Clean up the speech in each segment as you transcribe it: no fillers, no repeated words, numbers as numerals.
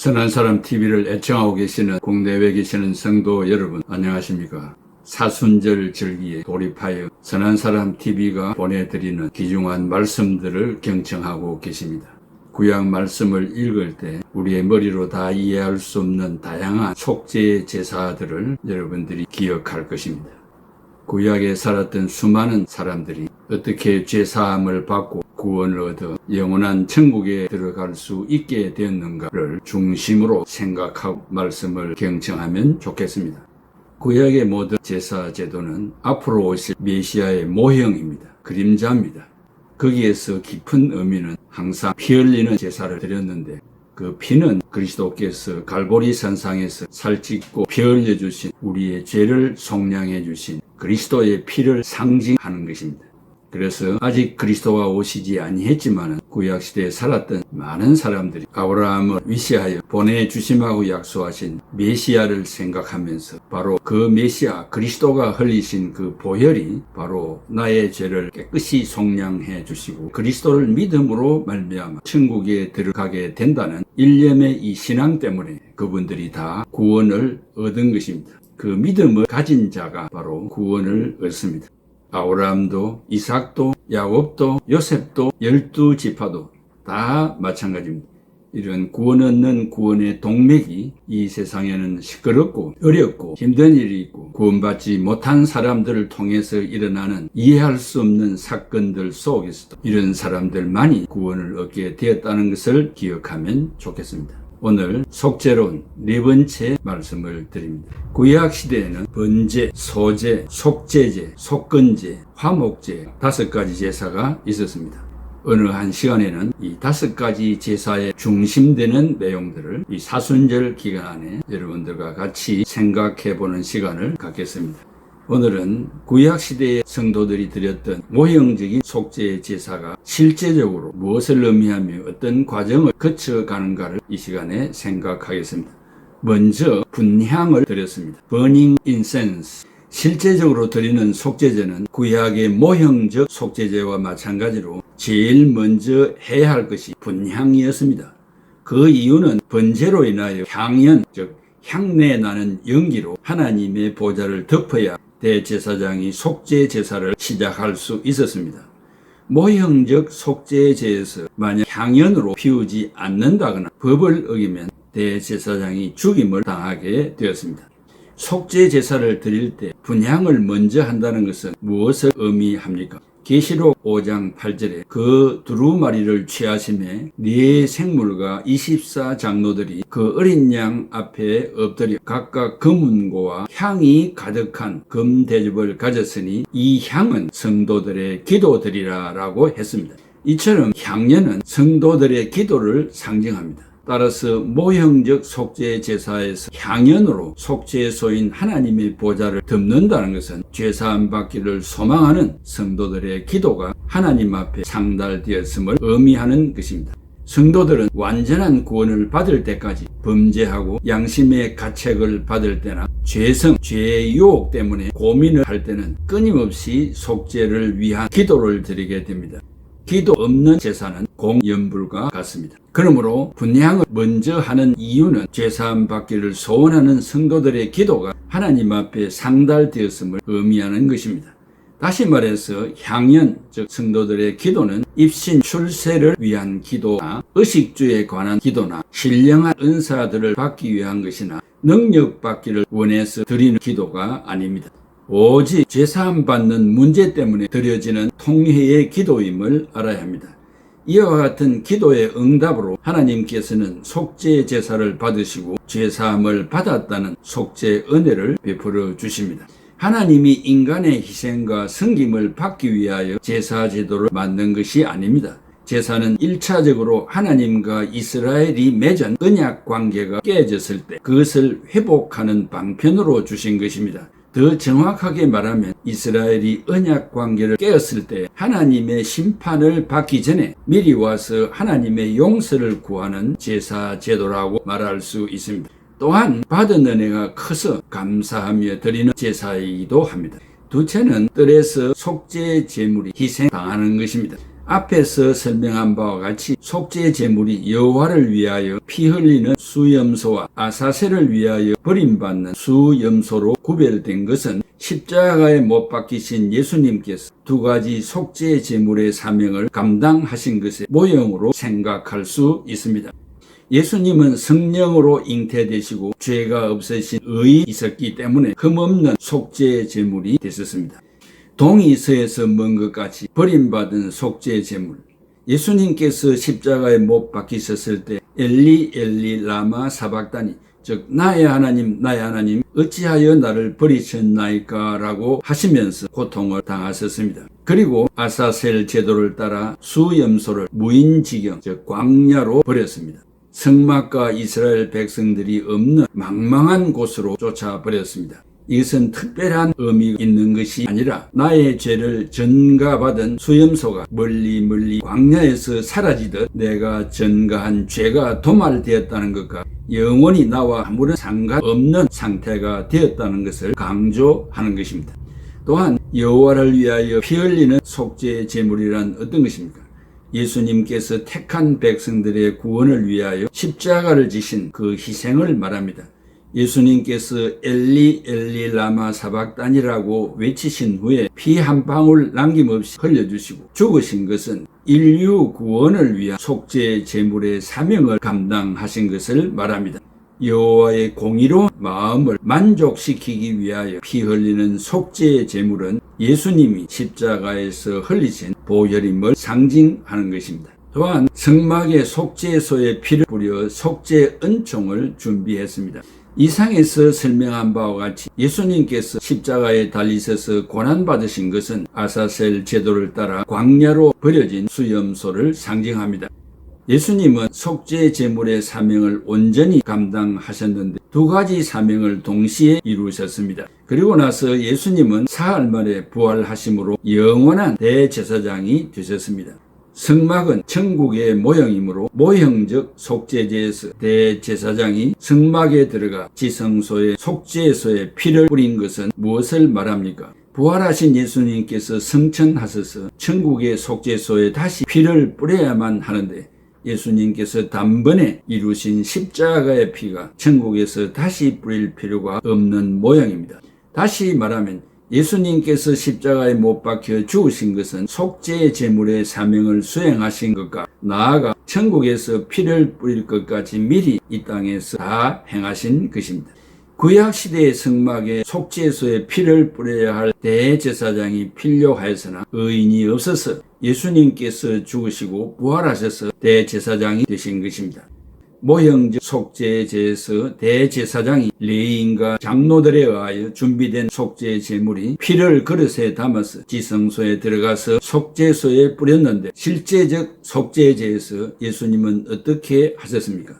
선한 사람 TV를 애청하고 계시는 국내외 계시는 성도 여러분, 안녕하십니까? 사순절 절기에 돌입하여 선한 사람 TV가 보내드리는 귀중한 말씀들을 경청하고 계십니다. 구약 말씀을 읽을 때 우리의 머리로 다 이해할 수 없는 다양한 속죄 제사들을 여러분들이 기억할 것입니다. 구약에 살았던 수많은 사람들이 어떻게 죄사함을 받고 구원을 얻어 영원한 천국에 들어갈 수 있게 되었는가를 중심으로 생각하고 말씀을 경청하면 좋겠습니다. 구약의 모든 제사 제도는 앞으로 오실 메시아의 모형입니다. 그림자입니다. 거기에서 깊은 의미는 항상 피 흘리는 제사를 드렸는데 그 피는 그리스도께서 갈보리 산상에서 살찢고 피 흘려주신 우리의 죄를 속량해 주신 그리스도의 피를 상징하는 것입니다. 그래서 아직 그리스도가 오시지 아니했지만 구약시대에 살았던 많은 사람들이 아브라함을 위시하여 보내주심하고 약속하신 메시아를 생각하면서 바로 그 메시아 그리스도가 흘리신 그 보혈이 바로 나의 죄를 깨끗이 속량해 주시고 그리스도를 믿음으로 말미암아 천국에 들어가게 된다는 일념의 이 신앙 때문에 그분들이 다 구원을 얻은 것입니다. 그 믿음을 가진 자가 바로 구원을 얻습니다. 아브라함도 이삭도 야곱도 요셉도 12지파도 다 마찬가지입니다. 이런 구원 얻는 구원의 동맥이 이 세상에는 시끄럽고 어렵고 힘든 일이 있고 구원받지 못한 사람들을 통해서 일어나는 이해할 수 없는 사건들 속에서도 이런 사람들만이 구원을 얻게 되었다는 것을 기억하면 좋겠습니다. 오늘 속죄론 네 번째 말씀을 드립니다. 구약 시대에는 번제, 소제, 속죄제, 속건제, 화목제 5가지 제사가 있었습니다. 어느 한 시간에는 이 5가지 제사에 중심되는 내용들을 이 사순절 기간 안에 여러분들과 같이 생각해보는 시간을 갖겠습니다. 오늘은 구약시대의 성도들이 드렸던 모형적인 속죄 제사가 실제적으로 무엇을 의미하며 어떤 과정을 거쳐가는가를 이 시간에 생각하겠습니다. 먼저 분향을 드렸습니다. Burning incense. 실제적으로 드리는 속죄제는 구약의 모형적 속죄제와 마찬가지로 제일 먼저 해야 할 것이 분향이었습니다. 그 이유는 번제로 인하여 향연, 즉 향내 나는 연기로 하나님의 보좌를 덮어야 대제사장이 속죄 제사를 시작할 수 있었습니다. 모형적 속죄제에서 만약 향연으로 피우지 않는다거나 법을 어기면 대제사장이 죽임을 당하게 되었습니다. 속죄 제사를 드릴 때 분향을 먼저 한다는 것은 무엇을 의미합니까? 계시록 5장 8절에 그 두루마리를 취하심에 네 생물과 24장로들이 그 어린 양 앞에 엎드려 각각 금은고와 향이 가득한 금대접을 가졌으니 이 향은 성도들의 기도드리라 라고 했습니다. 이처럼 향연은 성도들의 기도를 상징합니다. 따라서 모형적 속죄 제사에서 향연으로 속죄소인 하나님의 보좌를 덮는다는 것은 죄사함 받기를 소망하는 성도들의 기도가 하나님 앞에 상달되었음을 의미하는 것입니다. 성도들은 완전한 구원을 받을 때까지 범죄하고 양심의 가책을 받을 때나 죄성, 죄의 유혹 때문에 고민을 할 때는 끊임없이 속죄를 위한 기도를 드리게 됩니다. 기도 없는 제사는 공연불과 같습니다. 그러므로 분향을 먼저 하는 이유는 죄사함 받기를 소원하는 성도들의 기도가 하나님 앞에 상달되었음을 의미하는 것입니다. 다시 말해서 향연, 즉 성도들의 기도는 입신 출세를 위한 기도나 의식주에 관한 기도나 신령한 은사들을 받기 위한 것이나 능력 받기를 원해서 드리는 기도가 아닙니다. 오직 죄사함 받는 문제 때문에 드려지는 통회의 기도임을 알아야 합니다. 이와 같은 기도의 응답으로 하나님께서는 속죄 제사를 받으시고 죄사함을 받았다는 속죄 은혜를 베풀어 주십니다. 하나님이 인간의 희생과 섬김을 받기 위하여 제사 제도를 만든 것이 아닙니다. 제사는 1차적으로 하나님과 이스라엘이 맺은 언약 관계가 깨졌을 때 그것을 회복하는 방편으로 주신 것입니다. 더 정확하게 말하면 이스라엘이 언약 관계를 깨었을 때 하나님의 심판을 받기 전에 미리 와서 하나님의 용서를 구하는 제사 제도라고 말할 수 있습니다. 또한 받은 은혜가 커서 감사하며 드리는 제사이기도 합니다. 둘째는 뜰에서 속죄 제물이 희생당하는 것입니다. 앞에서 설명한 바와 같이 속죄 제물이 여호와를 위하여 피 흘리는 수염소와 아사셀을 위하여 버림받는 수염소로 구별된 것은 십자가에 못 박히신 예수님께서 두 가지 속죄 제물의 사명을 감당하신 것의 모형으로 생각할 수 있습니다. 예수님은 성령으로 잉태되시고 죄가 없으신 의이 있었기 때문에 흠없는 속죄 제물이 되셨습니다. 동이서에서 먼 것 같이 버림받은 속죄 제물. 예수님께서 십자가에 못 박히셨을 때 엘리 엘리 라마 사박다니, 즉 나의 하나님 나의 하나님 어찌하여 나를 버리셨나이까 라고 하시면서 고통을 당하셨습니다. 그리고 아사셀 제도를 따라 수염소를 무인지경, 즉 광야로 버렸습니다. 성막과 이스라엘 백성들이 없는 망망한 곳으로 쫓아버렸습니다. 이것은 특별한 의미가 있는 것이 아니라 나의 죄를 전가받은 수염소가 멀리 광야에서 사라지듯 내가 전가한 죄가 도말되었다는 것과 영원히 나와 아무런 상관없는 상태가 되었다는 것을 강조하는 것입니다. 또한 여호와를 위하여 피 흘리는 속죄 제물이란 어떤 것입니까? 예수님께서 택한 백성들의 구원을 위하여 십자가를 지신 그 희생을 말합니다. 예수님께서 엘리 엘리 라마 사박단이라고 외치신 후에 피 한 방울 남김없이 흘려주시고 죽으신 것은 인류 구원을 위한 속죄 제물의 사명을 감당하신 것을 말합니다. 여호와의 공의로운 마음을 만족시키기 위하여 피 흘리는 속죄 제물은 예수님이 십자가에서 흘리신 보혈임을 상징하는 것입니다. 또한 성막의 속죄소에 피를 뿌려 속죄 은총을 준비했습니다. 이상에서 설명한 바와 같이 예수님께서 십자가에 달리셔서 고난받으신 것은 아사셀 제도를 따라 광야로 버려진 수염소를 상징합니다. 예수님은 속죄 제물의 사명을 온전히 감당하셨는데 두 가지 사명을 동시에 이루셨습니다. 그리고 나서 예수님은 사흘 만에 부활하심으로 영원한 대제사장이 되셨습니다. 성막은 천국의 모형이므로 모형적 속죄제에서 대제사장이 성막에 들어가 지성소의 속죄소에 피를 뿌린 것은 무엇을 말합니까? 부활하신 예수님께서 성천하셔서 천국의 속죄소에 다시 피를 뿌려야만 하는데 예수님께서 단번에 이루신 십자가의 피가 천국에서 다시 뿌릴 필요가 없는 모양입니다. 다시 말하면 예수님께서 십자가에 못 박혀 죽으신 것은 속죄 제물의 사명을 수행하신 것과 나아가 천국에서 피를 뿌릴 것까지 미리 이 땅에서 다 행하신 것입니다. 구약시대의 성막에 속죄소에 피를 뿌려야 할 대제사장이 필요하였으나 의인이 없어서 예수님께서 죽으시고 부활하셔서 대제사장이 되신 것입니다. 모형적 속죄제에서 대제사장이 레위인과 장로들에 의하여 준비된 속죄 제물이 피를 그릇에 담아서 지성소에 들어가서 속죄소에 뿌렸는데 실제적 속죄제에서 예수님은 어떻게 하셨습니까?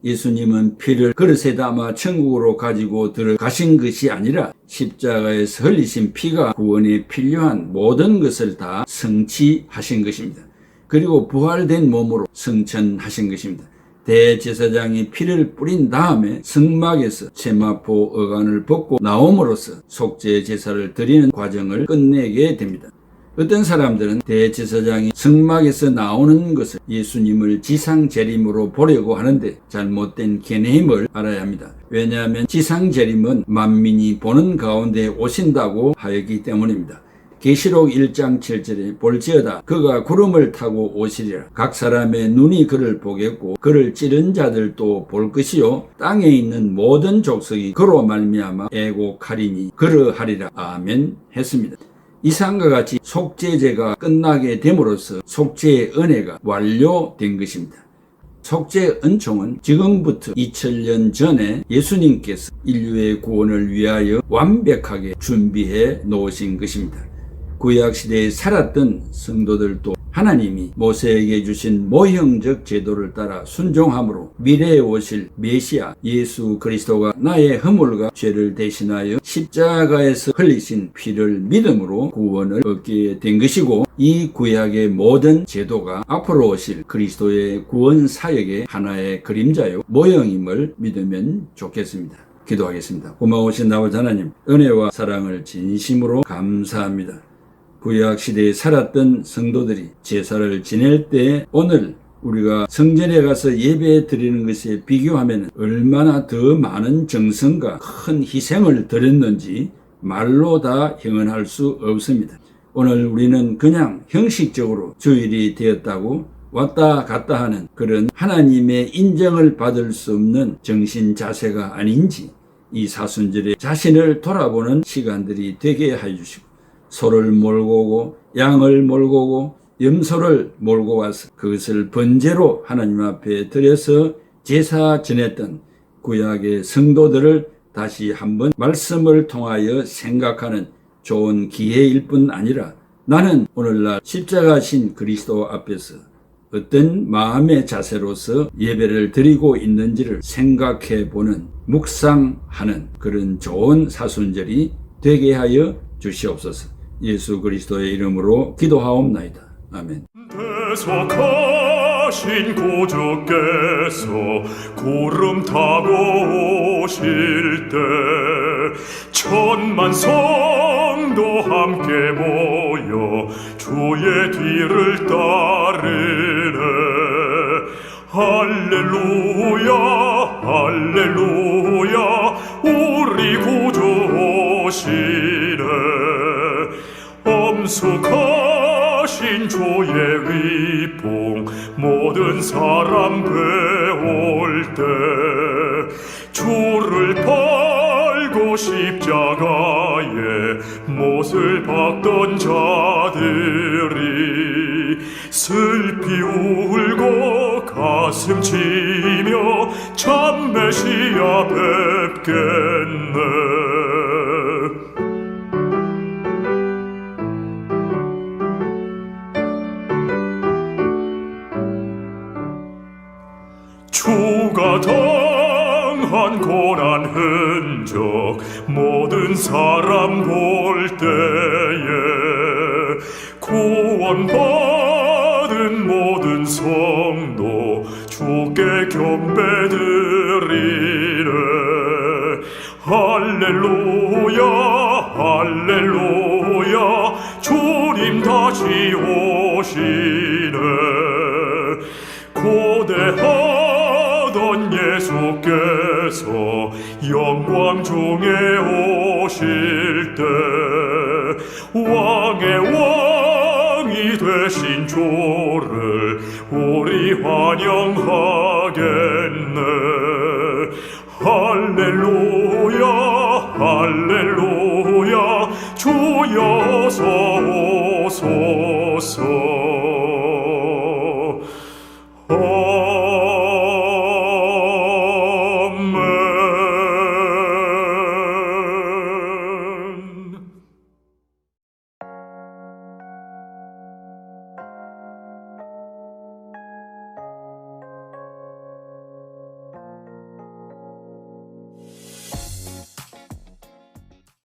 예수님은 피를 그릇에 담아 천국으로 가지고 들어가신 것이 아니라 십자가에서 흘리신 피가 구원에 필요한 모든 것을 다 성취하신 것입니다. 그리고 부활된 몸으로 승천하신 것입니다. 대제사장이 피를 뿌린 다음에 성막에서 세마포 어간을 벗고 나옴으로써 속죄 제사를 드리는 과정을 끝내게 됩니다. 어떤 사람들은 대제사장이 성막에서 나오는 것을 예수님을 지상재림으로 보려고 하는데 잘못된 개념을 알아야 합니다. 왜냐하면 지상재림은 만민이 보는 가운데 오신다고 하였기 때문입니다. 계시록 1장 7절에 볼지어다 그가 구름을 타고 오시리라. 각 사람의 눈이 그를 보겠고 그를 찌른 자들도 볼 것이요 땅에 있는 모든 족속이 그로 말미암아 애곡하리니 그러하리라. 아멘 했습니다. 이상과 같이 속죄제가 끝나게 됨으로써 속죄의 은혜가 완료된 것입니다. 속죄 은총은 지금부터 2000년 전에 예수님께서 인류의 구원을 위하여 완벽하게 준비해 놓으신 것입니다. 구약시대에 살았던 성도들도 하나님이 모세에게 주신 모형적 제도를 따라 순종함으로 미래에 오실 메시아 예수 그리스도가 나의 허물과 죄를 대신하여 십자가에서 흘리신 피를 믿음으로 구원을 얻게 된 것이고 이 구약의 모든 제도가 앞으로 오실 그리스도의 구원 사역의 하나의 그림자요 모형임을 믿으면 좋겠습니다. 기도하겠습니다. 고마우신 아버지 하나님, 은혜와 사랑을 진심으로 감사합니다. 구약 시대에 살았던 성도들이 제사를 지낼 때 오늘 우리가 성전에 가서 예배 드리는 것에 비교하면 얼마나 더 많은 정성과 큰 희생을 드렸는지 말로 다 형언할 수 없습니다. 오늘 우리는 그냥 형식적으로 주일이 되었다고 왔다 갔다 하는 그런 하나님의 인정을 받을 수 없는 정신 자세가 아닌지 이 사순절에 자신을 돌아보는 시간들이 되게 해주시고 소를 몰고 오고 양을 몰고 오고 염소를 몰고 와서 그것을 번제로 하나님 앞에 드려서 제사 지냈던 구약의 성도들을 다시 한번 말씀을 통하여 생각하는 좋은 기회일 뿐 아니라 나는 오늘날 십자가신 그리스도 앞에서 어떤 마음의 자세로서 예배를 드리고 있는지를 생각해 보는 묵상하는 그런 좋은 사순절이 되게 하여 주시옵소서. 예수 그리스도의 이름으로 기도하옵나이다. 아멘. 대속하신 구주께서 구름 타고 오실 때 천만 성도 함께 모여 주의 뒤를 따르네. 할렐루야 할렐루야 우리 구주 오시네. 엄숙하신 주의 위풍 모든 사람 배울 때 주를 팔고 십자가에 못을 박던 자들이 슬피 울고 가슴 치며 참 메시아 뵙겠네. 주가 당한 고난 흔적 모든 사람 볼 때에 구원받은 모든 성도 주께 경배드리네. 할렐루야 할렐루야 주님 다시 오시네. 고대하던 예수께서 영광 중에 오실 때 왕의 왕이 되신 주를 우리 환영하겠네. 할렐루야 할렐루야 주여서 오소서.